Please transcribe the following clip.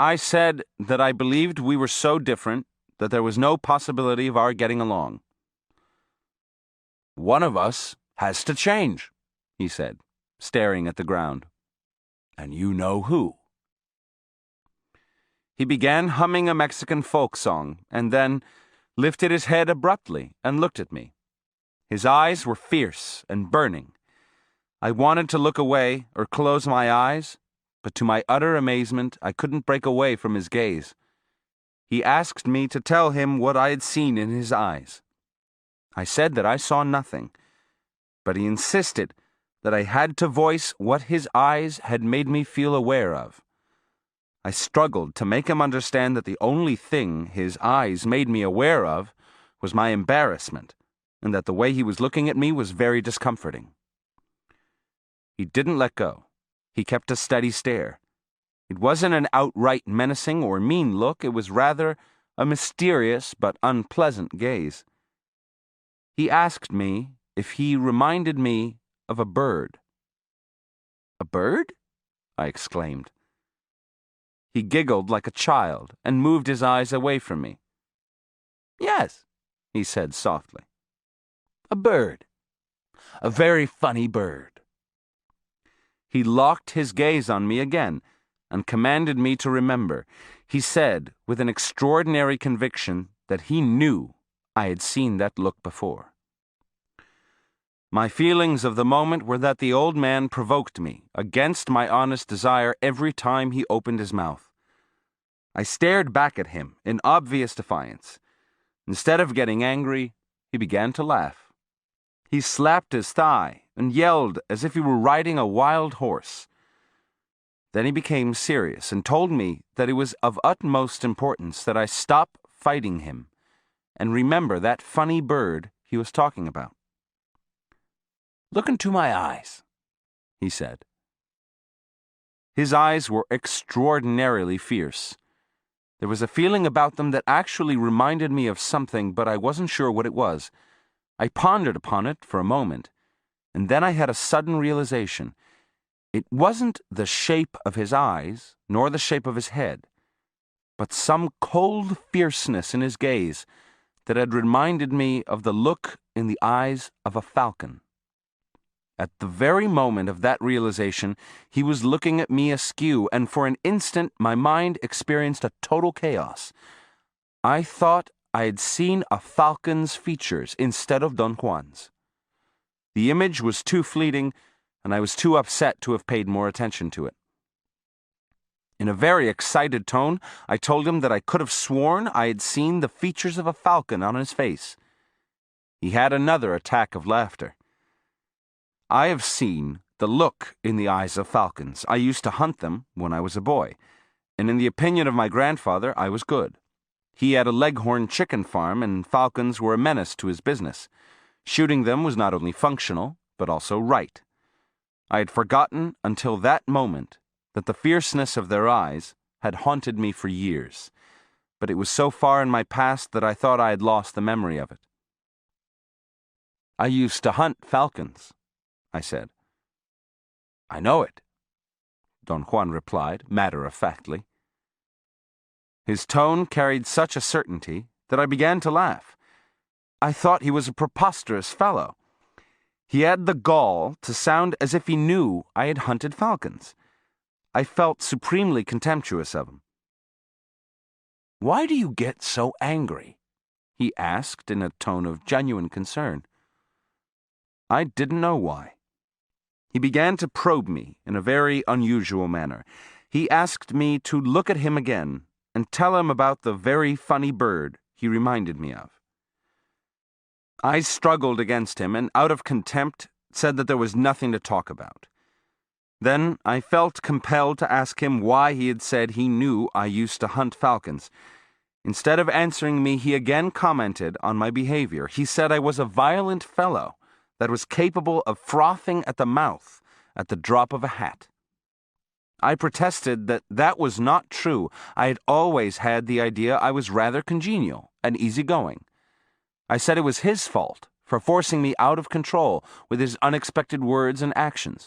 I said that I believed we were so different that there was no possibility of our getting along. "One of us has to change," he said, staring at the ground. "And you know who." He began humming a Mexican folk song and then lifted his head abruptly and looked at me. His eyes were fierce and burning. I wanted to look away or close my eyes, but to my utter amazement, I couldn't break away from his gaze. He asked me to tell him what I had seen in his eyes. I said that I saw nothing, but he insisted that I had to voice what his eyes had made me feel aware of. I struggled to make him understand that the only thing his eyes made me aware of was my embarrassment, and that the way he was looking at me was very discomforting. He didn't let go. He kept a steady stare. It wasn't an outright menacing or mean look, it was rather a mysterious but unpleasant gaze. He asked me if he reminded me of a bird. "A bird?" I exclaimed. He giggled like a child and moved his eyes away from me. "Yes," he said softly. "A bird. A very funny bird." He locked his gaze on me again and commanded me to remember. He said with an extraordinary conviction that he knew I had seen that look before. My feelings of the moment were that the old man provoked me, against my honest desire, every time he opened his mouth. I stared back at him in obvious defiance. Instead of getting angry, he began to laugh. He slapped his thigh and yelled as if he were riding a wild horse. Then he became serious and told me that it was of utmost importance that I stop fighting him and remember that funny bird he was talking about. "Look into my eyes," he said. His eyes were extraordinarily fierce. There was a feeling about them that actually reminded me of something, but I wasn't sure what it was. I pondered upon it for a moment, and then I had a sudden realization. It wasn't the shape of his eyes, nor the shape of his head, but some cold fierceness in his gaze that had reminded me of the look in the eyes of a falcon. At the very moment of that realization, he was looking at me askew, and for an instant my mind experienced a total chaos. I thought I had seen a falcon's features instead of Don Juan's. The image was too fleeting, and I was too upset to have paid more attention to it. In a very excited tone, I told him that I could have sworn I had seen the features of a falcon on his face. He had another attack of laughter. "I have seen the look in the eyes of falcons. I used to hunt them when I was a boy, and in the opinion of my grandfather, I was good. He had a Leghorn chicken farm, and falcons were a menace to his business. Shooting them was not only functional, but also right. I had forgotten until that moment that the fierceness of their eyes had haunted me for years, but it was so far in my past that I thought I had lost the memory of it. "I used to hunt falcons," I said. "I know it," Don Juan replied, matter-of-factly. His tone carried such a certainty that I began to laugh. I thought he was a preposterous fellow. He had the gall to sound as if he knew I had hunted falcons. I felt supremely contemptuous of him. "Why do you get so angry?" he asked in a tone of genuine concern. I didn't know why. He began to probe me in a very unusual manner. He asked me to look at him again and tell him about the very funny bird he reminded me of. I struggled against him and, out of contempt, said that there was nothing to talk about. Then I felt compelled to ask him why he had said he knew I used to hunt falcons. Instead of answering me, he again commented on my behavior. He said I was a violent fellow that was capable of frothing at the mouth at the drop of a hat. I protested that that was not true. I had always had the idea I was rather congenial and easygoing. I said it was his fault for forcing me out of control with his unexpected words and actions.